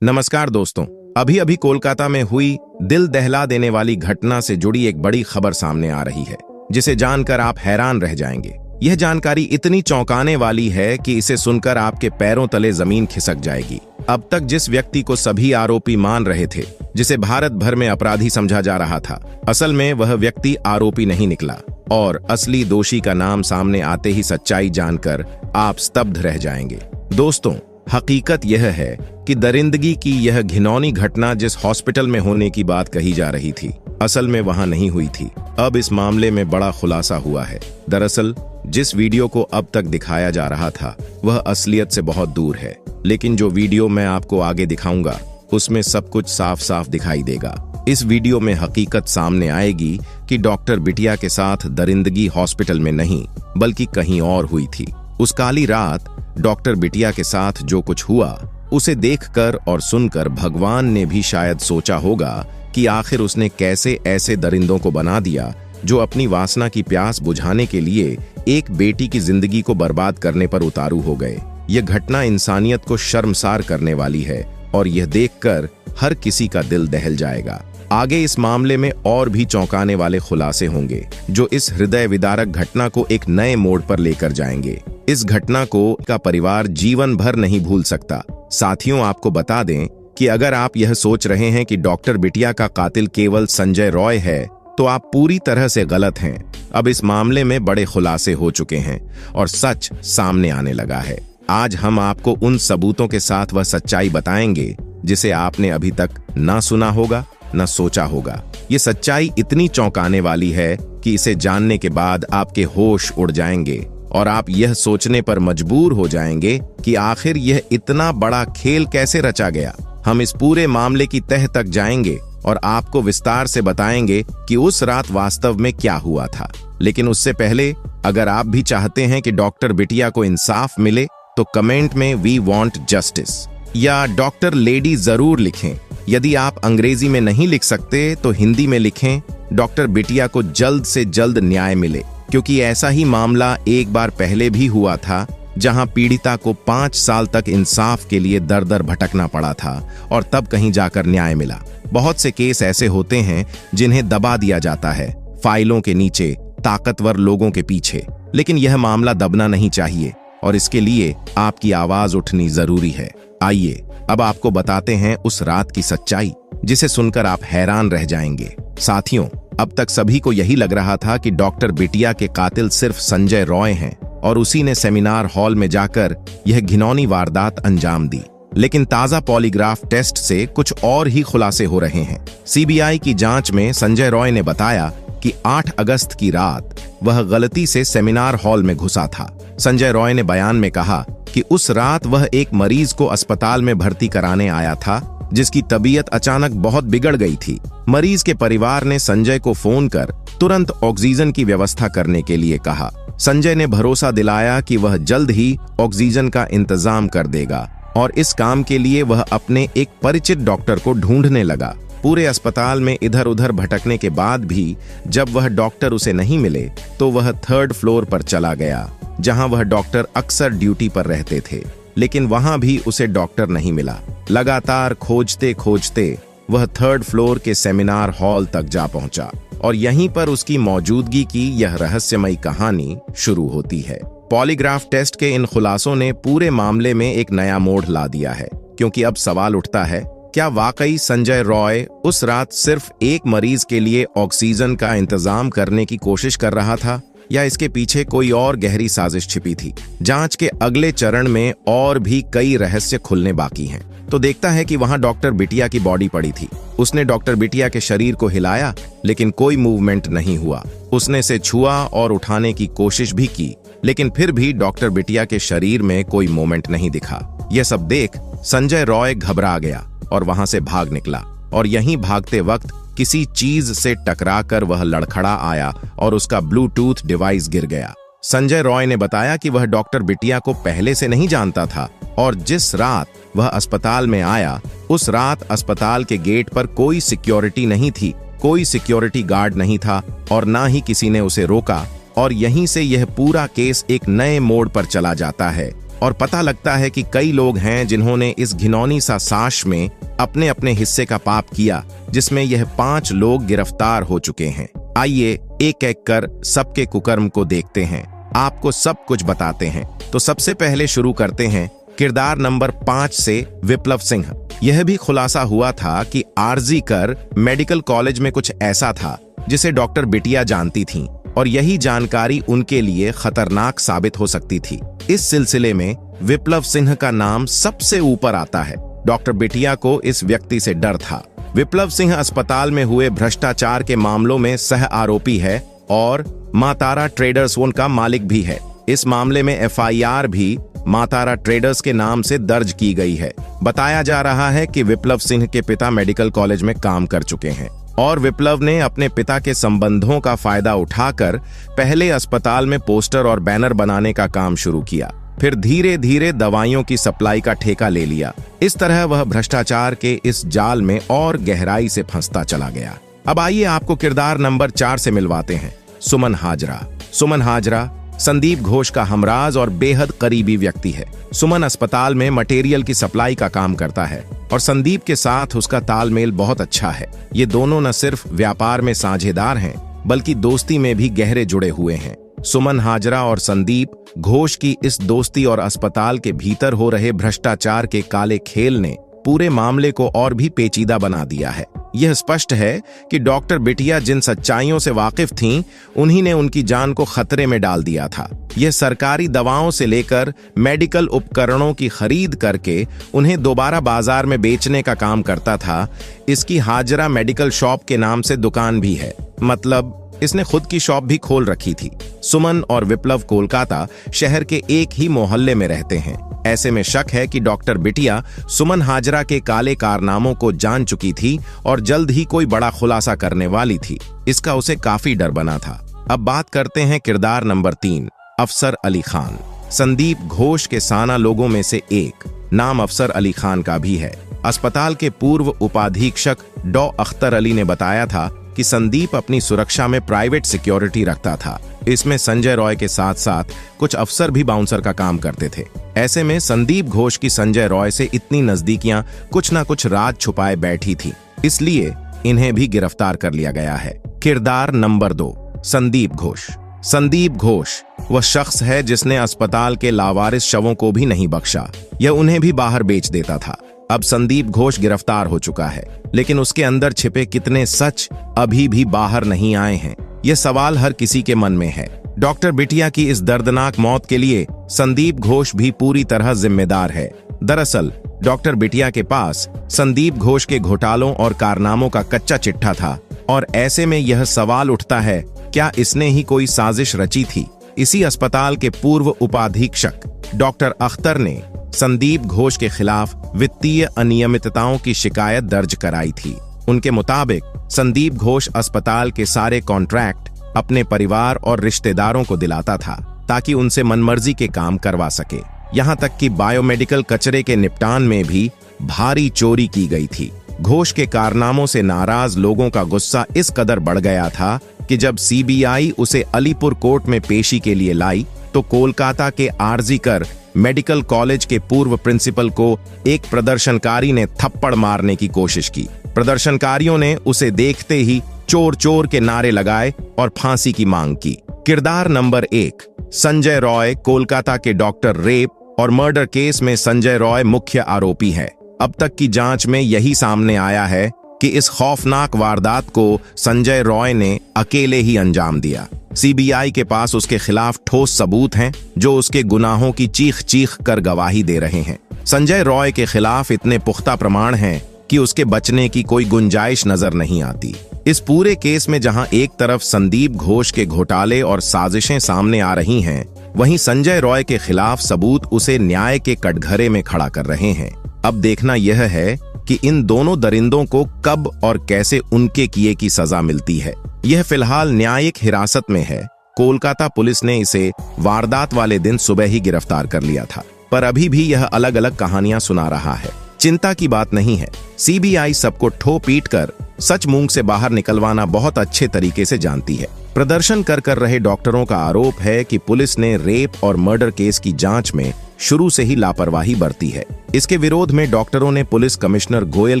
नमस्कार दोस्तों। अभी अभी कोलकाता में हुई दिल दहला देने वाली घटना से जुड़ी एक बड़ी खबर सामने आ रही है, जिसे जानकर आप हैरान रह जाएंगे। यह जानकारी इतनी चौंकाने वाली है कि इसे सुनकर आपके पैरों तले जमीन खिसक जाएगी। अब तक जिस व्यक्ति को सभी आरोपी मान रहे थे, जिसे भारत भर में अपराधी समझा जा रहा था, असल में वह व्यक्ति आरोपी नहीं निकला और असली दोषी का नाम सामने आते ही सच्चाई जानकर आप स्तब्ध रह जाएंगे। दोस्तों, हकीकत यह है कि दरिंदगी की यह घिनौनी घटना जिस हॉस्पिटल में होने की बात कही जा रही थी, असल में वहां नहीं हुई थी। अब इस मामले में बड़ा खुलासा हुआ है। दरअसल जिस वीडियो को अब तक दिखाया जा रहा था वह असलियत से बहुत दूर है, लेकिन जो वीडियो मैं आपको आगे दिखाऊंगा उसमें सब कुछ साफ साफ दिखाई देगा। इस वीडियो में हकीकत सामने आएगी कि डॉक्टर बिटिया के साथ दरिंदगी हॉस्पिटल में नहीं बल्कि कहीं और हुई थी। उस काली रात डॉक्टर बिटिया के साथ जो कुछ हुआ उसे देखकर और सुनकर भगवान ने भी शायद सोचा होगा कि आखिर उसने कैसे ऐसे दरिंदों को बना दिया जो अपनी वासना की प्यास बुझाने के लिए एक बेटी की जिंदगी को बर्बाद करने पर उतारू हो गए। यह घटना इंसानियत को शर्मसार करने वाली है और यह देखकर हर किसी का दिल दहल जाएगा। आगे इस मामले में और भी चौंकाने वाले खुलासे होंगे जो इस हृदय विदारक घटना को एक नए मोड़ पर लेकर जाएंगे। इस घटना को का परिवार जीवन भर नहीं भूल सकता। साथियों, आपको बता दें कि अगर आप यह सोच रहे हैं कि डॉक्टर बिटिया का कातिल केवल संजय रॉय है तो आप पूरी तरह से गलत हैं। अब इस मामले में बड़े खुलासे हो चुके हैं और सच सामने आने लगा है। आज हम आपको उन सबूतों के साथ वह सच्चाई बताएंगे जिसे आपने अभी तक ना सुना होगा न सोचा होगा। ये सच्चाई इतनी चौंकाने वाली है कि इसे जानने के बाद आपके होश उड़ जाएंगे और आप यह सोचने पर मजबूर हो जाएंगे कि आखिर यह इतना बड़ा खेल कैसे रचा गया। हम इस पूरे मामले की तह तक जाएंगे और आपको विस्तार से बताएंगे कि उस रात वास्तव में क्या हुआ था। लेकिन उससे पहले अगर आप भी चाहते हैं कि डॉक्टर बिटिया को इंसाफ मिले तो कमेंट में वी वांट जस्टिस या डॉक्टर लेडी जरूर लिखें। यदि आप अंग्रेजी में नहीं लिख सकते तो हिंदी में लिखें, डॉक्टर बिटिया को जल्द से जल्द न्याय मिले, क्योंकि ऐसा ही मामला एक बार पहले भी हुआ था जहां पीड़िता को 5 साल तक इंसाफ के लिए दर दर भटकना पड़ा था और तब कहीं जाकर न्याय मिला। बहुत से केस ऐसे होते हैं जिन्हें दबा दिया जाता है फाइलों के नीचे, ताकतवर लोगों के पीछे, लेकिन यह मामला दबना नहीं चाहिए और इसके लिए आपकी आवाज उठनी जरूरी है। आइए अब आपको बताते हैं उस रात की सच्चाई जिसे सुनकर आप हैरान रह जाएंगे। साथियों, अब तक सभी को यही लग रहा था कि डॉक्टर बिटिया के कातिल सिर्फ संजय रॉय हैं और उसी ने सेमिनार हॉल में जाकर यह घिनौनी वारदात अंजाम दी। लेकिन ताजा पॉलीग्राफ टेस्ट से कुछ और ही खुलासे हो रहे हैं। सीबीआई की जांच में संजय रॉय ने बताया कि 8 अगस्त की रात वह गलती से सेमिनार हॉल में घुसा था। संजय रॉय ने बयान में कहा कि उस रात वह एक मरीज को अस्पताल में भर्ती कराने आया था जिसकी तबीयत अचानक बहुत बिगड़ गई थी। मरीज के परिवार ने संजय को फोन कर तुरंत ऑक्सीजन की व्यवस्था करने के लिए कहा। संजय ने भरोसा दिलाया कि वह जल्द ही ऑक्सीजन का इंतजाम कर देगा और इस काम के लिए वह अपने एक परिचित डॉक्टर को ढूंढने लगा। पूरे अस्पताल में इधर उधर भटकने के बाद भी जब वह डॉक्टर उसे नहीं मिले तो वह 3rd फ्लोर पर चला गया जहां वह डॉक्टर अक्सर ड्यूटी पर रहते थे, लेकिन वहां भी उसे डॉक्टर नहीं मिला। लगातार खोजते खोजते वह 3rd फ्लोर के सेमिनार हॉल तक जा पहुंचा और यहीं पर उसकी मौजूदगी की यह रहस्यमयी कहानी शुरू होती है। पॉलीग्राफ टेस्ट के इन खुलासों ने पूरे मामले में एक नया मोड़ ला दिया है, क्योंकि अब सवाल उठता है, क्या वाकई संजय रॉय उस रात सिर्फ एक मरीज के लिए ऑक्सीजन का इंतजाम करने की कोशिश कर रहा था या इसके पीछे कोई और गहरी साजिश छिपी थी? जांच के अगले चरण में और भी कई रहस्य खुलने बाकी हैं। तो देखता है कि वहां डॉक्टर बिटिया की बॉडी पड़ी थी। उसने डॉक्टर बिटिया के शरीर को हिलाया लेकिन कोई मूवमेंट नहीं हुआ। उसने इसे छुआ और उठाने की कोशिश भी की, लेकिन फिर भी डॉक्टर बिटिया के शरीर में कोई मूवमेंट नहीं दिखा। यह सब देख संजय रॉय घबरा गया और वहां से भाग निकला और यहीं भागते वक्त किसी चीज से टकराकर वह लड़खड़ा आया और उसका ब्लूटूथ डिवाइस गिर गया। संजय रॉय ने बताया कि वह डॉक्टर बिटिया को पहले से नहीं जानता था और जिस रात वह अस्पताल में आया उस रात अस्पताल के गेट पर कोई सिक्योरिटी नहीं थी, कोई सिक्योरिटी गार्ड नहीं था और ना ही किसी ने उसे रोका। और यहीं से यह पूरा केस एक नए मोड़ पर चला जाता है और पता लगता है कि कई लोग हैं जिन्होंने इस घिनौनी सा साजिश में अपने अपने हिस्से का पाप किया, जिसमें यह 5 लोग गिरफ्तार हो चुके हैं। आइए एक एक कर सबके कुकर्म को देखते हैं, आपको सब कुछ बताते हैं। तो सबसे पहले शुरू करते हैं किरदार नंबर 5 से, विप्लव सिंह। यह भी खुलासा हुआ था कि आरजी कर मेडिकल कॉलेज में कुछ ऐसा था जिसे डॉक्टर बिटिया जानती थीं, और यही जानकारी उनके लिए खतरनाक साबित हो सकती थी। इस सिलसिले में विप्लव सिंह का नाम सबसे ऊपर आता है। डॉक्टर बिटिया को इस व्यक्ति से डर था। विप्लव सिंह अस्पताल में हुए भ्रष्टाचार के मामलों में सह आरोपी है और मां तारा ट्रेडर्स उनका मालिक भी है। इस मामले में एफआईआर भी मां तारा ट्रेडर्स के नाम से दर्ज की गई है। बताया जा रहा है कि विप्लव सिंह के पिता मेडिकल कॉलेज में काम कर चुके हैं और विप्लव ने अपने पिता के संबंधों का फायदा उठाकर पहले अस्पताल में पोस्टर और बैनर बनाने का काम शुरू किया, फिर धीरे धीरे दवाइयों की सप्लाई का ठेका ले लिया। इस तरह वह भ्रष्टाचार के इस जाल में और गहराई से फंसता चला गया। अब आइए आपको किरदार नंबर 4 से मिलवाते हैं, सुमन हाजरा। सुमन हाजरा संदीप घोष का हमराज और बेहद करीबी व्यक्ति है। सुमन अस्पताल में मटेरियल की सप्लाई का काम करता है और संदीप के साथ उसका तालमेल बहुत अच्छा है। ये दोनों न सिर्फ व्यापार में साझेदार हैं, बल्कि दोस्ती में भी गहरे जुड़े हुए हैं। सुमन हाजरा और संदीप घोष की इस दोस्ती और अस्पताल के भीतर हो रहे भ्रष्टाचार के काले खेल ने पूरे मामले को और भी पेचीदा बना दिया है। यह स्पष्ट है कि डॉक्टर बिटिया जिन सच्चाइयों से वाकिफ थीं, उन्हीं ने उनकी जान को खतरे में डाल दिया था। यह सरकारी दवाओं से लेकर मेडिकल उपकरणों की खरीद करके उन्हें दोबारा बाजार में बेचने का काम करता था। इसकी हाजरा मेडिकल शॉप के नाम से दुकान भी है, मतलब इसने खुद की शॉप भी खोल रखी थी। सुमन और विप्लव कोलकाता शहर के एक ही मोहल्ले में रहते हैं। ऐसे में शक है कि डॉक्टर बिटिया सुमन हाजरा के काले कारनामों को जान चुकी थी और जल्द ही कोई बड़ा खुलासा करने वाली थी। इसका उसे काफी डर बना था। अब बात करते हैं किरदार नंबर 3, अफसर अली खान। संदीप घोष के साना लोगों में से एक नाम अफसर अली खान का भी है। अस्पताल के पूर्व उपाधीक्षक डॉ अख्तर अली ने बताया था कि संदीप अपनी सुरक्षा में प्राइवेट सिक्योरिटी रखता था। इसमें संजय रॉय के साथ साथ कुछ अफसर भी बाउंसर का काम करते थे। ऐसे में संदीप घोष की संजय रॉय से इतनी नजदीकियां कुछ ना कुछ राज छुपाए बैठी थी, इसलिए इन्हें भी गिरफ्तार कर लिया गया है। किरदार नंबर 2, संदीप घोष। संदीप घोष वह शख्स है जिसने अस्पताल के लावारिस शवों को भी नहीं बख्शा, यह उन्हें भी बाहर बेच देता था। अब संदीप घोष गिरफ्तार हो चुका है, लेकिन उसके अंदर छिपे कितने सच अभी भी बाहर नहीं आए हैं, यह सवाल हर किसी के मन में है। डॉक्टर बिटिया की इस दर्दनाक मौत के लिए संदीप घोष भी पूरी तरह जिम्मेदार है। दरअसल डॉक्टर बिटिया के पास संदीप घोष के घोटालों और कारनामों का कच्चा चिट्ठा था, और ऐसे में यह सवाल उठता है, क्या इसने ही कोई साजिश रची थी? इसी अस्पताल के पूर्व उपाधीक्षक डॉक्टर अख्तर ने संदीप घोष के खिलाफ वित्तीय अनियमितताओं की शिकायत दर्ज कराई थी। उनके मुताबिक संदीप घोष अस्पताल के सारे कॉन्ट्रैक्ट अपने परिवार और रिश्तेदारों को दिलाता था, ताकि उनसे मनमर्जी के काम करवा सके। यहाँ तक कि बायोमेडिकल कचरे के निपटान में भी भारी चोरी की गई थी। घोष के कारनामों से नाराज लोगों का गुस्सा इस कदर बढ़ गया था कि जब सीबीआई उसे अलीपुर कोर्ट में पेशी के लिए लाई, तो कोलकाता के आरजी कर मेडिकल कॉलेज के पूर्व प्रिंसिपल को एक प्रदर्शनकारी ने थप्पड़ मारने की कोशिश की। प्रदर्शनकारियों ने उसे देखते ही चोर चोर के नारे लगाए और फांसी की मांग की। किरदार नंबर 1, संजय रॉय। कोलकाता के डॉक्टर रेप और मर्डर केस में संजय रॉय मुख्य आरोपी है। अब तक की जांच में यही सामने आया है कि इस खौफनाक वारदात को संजय रॉय ने अकेले ही अंजाम दिया। सीबीआई के पास उसके खिलाफ ठोस सबूत हैं, जो उसके गुनाहों की चीख चीख कर गवाही दे रहे हैं। संजय रॉय के खिलाफ इतने पुख्ता प्रमाण हैं कि उसके बचने की कोई गुंजाइश नजर नहीं आती। इस पूरे केस में जहां एक तरफ संदीप घोष के घोटाले और साजिशें सामने आ रही हैं, वहीं संजय रॉय के खिलाफ सबूत उसे न्याय के कटघरे में खड़ा कर रहे हैं। अब देखना यह है कि इन दोनों दरिंदों को कब और कैसे उनके किए की सजा मिलती है। यह फिलहाल न्यायिक हिरासत में है। कोलकाता पुलिस ने इसे वारदात वाले दिन सुबह ही गिरफ्तार कर लिया था, पर अभी भी यह अलग अलग कहानियां सुना रहा है। चिंता की बात नहीं है, सीबीआई सबको ठो पीट कर सच मूंग से बाहर निकलवाना बहुत अच्छे तरीके से जानती है। प्रदर्शन कर रहे डॉक्टरों का आरोप है कि पुलिस ने रेप और मर्डर केस की जांच में शुरू से ही लापरवाही बरती है। इसके विरोध में डॉक्टरों ने पुलिस कमिश्नर गोयल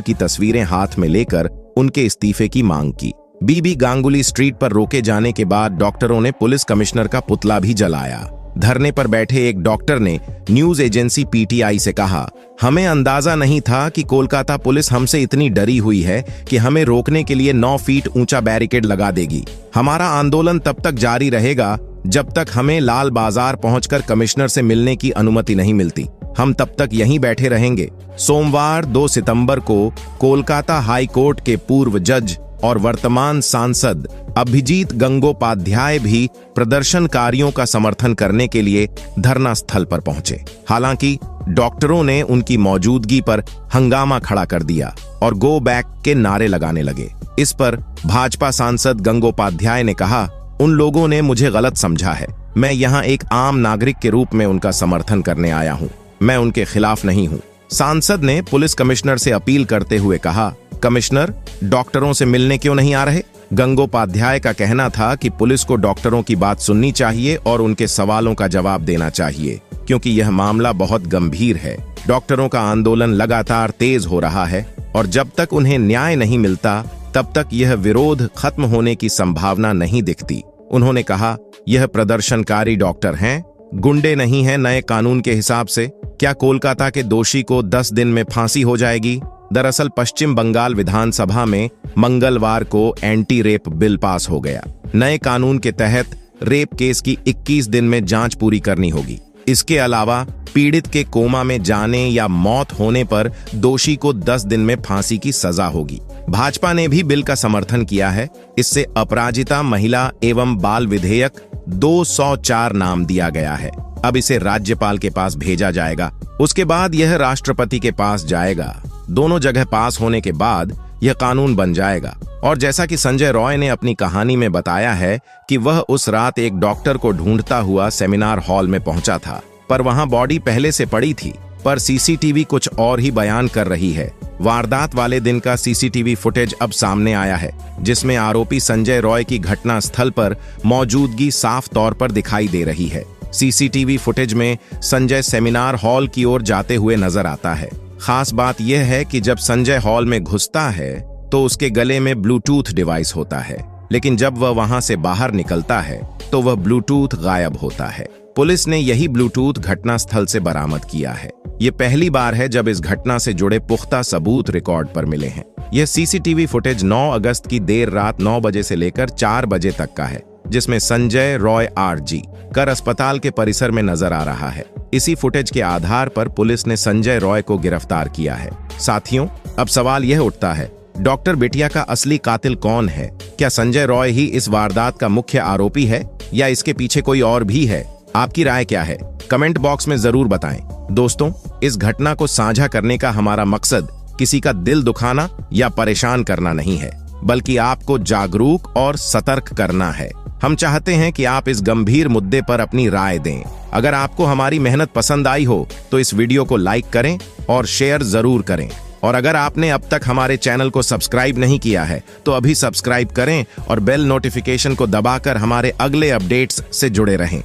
की तस्वीरें हाथ में लेकर उनके इस्तीफे की मांग की। बीबी गांगुली स्ट्रीट पर रोके जाने के बाद डॉक्टरों ने पुलिस कमिश्नर का पुतला भी जलाया। धरने पर बैठे एक डॉक्टर ने न्यूज एजेंसी पीटीआई से कहा, हमें अंदाजा नहीं था कि कोलकाता पुलिस हमसे इतनी डरी हुई है कि हमें रोकने के लिए 9 फीट ऊंचा बैरिकेड लगा देगी। हमारा आंदोलन तब तक जारी रहेगा जब तक हमें लाल बाजार पहुंचकर कमिश्नर से मिलने की अनुमति नहीं मिलती। हम तब तक यहीं बैठे रहेंगे। सोमवार 2 सितंबर को कोलकाता हाई कोर्ट के पूर्व जज और वर्तमान सांसद अभिजीत गंगोपाध्याय भी प्रदर्शनकारियों का समर्थन करने के लिए धरना स्थल पर पहुंचे। हालांकि डॉक्टरों ने उनकी मौजूदगी पर हंगामा खड़ा कर दिया और गो बैक के नारे लगाने लगे। इस पर भाजपा सांसद गंगोपाध्याय ने कहा, उन लोगों ने मुझे गलत समझा है। मैं यहाँ एक आम नागरिक के रूप में उनका समर्थन करने आया हूँ, मैं उनके खिलाफ नहीं हूँ। सांसद ने पुलिस कमिश्नर से अपील करते हुए कहा, कमिश्नर, डॉक्टरों से मिलने क्यों नहीं आ रहे? गंगोपाध्याय का कहना था कि पुलिस को डॉक्टरों की बात सुननी चाहिए और उनके सवालों का जवाब देना चाहिए, क्योंकि यह मामला बहुत गंभीर है। डॉक्टरों का आंदोलन लगातार तेज हो रहा है और जब तक उन्हें न्याय नहीं मिलता तब तक यह विरोध खत्म होने की संभावना नहीं दिखती। उन्होंने कहा, यह प्रदर्शनकारी डॉक्टर हैं, गुंडे नहीं हैं। नए कानून के हिसाब से क्या कोलकाता के दोषी को 10 दिन में फांसी हो जाएगी? दरअसल पश्चिम बंगाल विधानसभा में मंगलवार को एंटी रेप बिल पास हो गया। नए कानून के तहत रेप केस की 21 दिन में जांच पूरी करनी होगी। इसके अलावा पीड़ित के कोमा में जाने या मौत होने पर दोषी को 10 दिन में फांसी की सजा होगी। भाजपा ने भी बिल का समर्थन किया है। इससे अपराजिता महिला एवं बाल विधेयक 204 नाम दिया गया है। अब इसे राज्यपाल के पास भेजा जाएगा, उसके बाद यह राष्ट्रपति के पास जाएगा। दोनों जगह पास होने के बाद यह कानून बन जाएगा। और जैसा कि संजय रॉय ने अपनी कहानी में बताया है कि वह उस रात एक डॉक्टर को ढूंढता हुआ सेमिनार हॉल में पहुंचा था, पर वहां बॉडी पहले से पड़ी थी, पर सीसीटीवी कुछ और ही बयान कर रही है। वारदात वाले दिन का सीसीटीवी फुटेज अब सामने आया है, जिसमें आरोपी संजय रॉय की घटना स्थल पर मौजूदगी साफ तौर पर दिखाई दे रही है। सीसीटीवी फुटेज में संजय सेमिनार हॉल की ओर जाते हुए नजर आता है। खास बात यह है कि जब संजय हॉल में घुसता है तो उसके गले में ब्लूटूथ डिवाइस होता है, लेकिन जब वह वहां से बाहर निकलता है तो वह ब्लूटूथ गायब होता है। पुलिस ने यही ब्लूटूथ घटना स्थल से बरामद किया है। ये पहली बार है जब इस घटना से जुड़े पुख्ता सबूत रिकॉर्ड पर मिले हैं। यह सीसीटीवी फुटेज 9 अगस्त की देर रात 9 बजे से लेकर 4 बजे तक का है, जिसमें संजय रॉय आरजी कर अस्पताल के परिसर में नजर आ रहा है। इसी फुटेज के आधार पर पुलिस ने संजय रॉय को गिरफ्तार किया है। साथियों, अब सवाल यह उठता है, डॉक्टर बिटिया का असली कातिल कौन है? क्या संजय रॉय ही इस वारदात का मुख्य आरोपी है या इसके पीछे कोई और भी है? आपकी राय क्या है? कमेंट बॉक्स में जरूर बताएं। दोस्तों, इस घटना को साझा करने का हमारा मकसद किसी का दिल दुखाना या परेशान करना नहीं है, बल्कि आपको जागरूक और सतर्क करना है। हम चाहते हैं कि आप इस गंभीर मुद्दे पर अपनी राय दें। अगर आपको हमारी मेहनत पसंद आई हो तो इस वीडियो को लाइक करें और शेयर जरूर करें। और अगर आपने अब तक हमारे चैनल को सब्सक्राइब नहीं किया है तो अभी सब्सक्राइब करें और बेल नोटिफिकेशन को दबाकर हमारे अगले अपडेट्स से जुड़े रहें।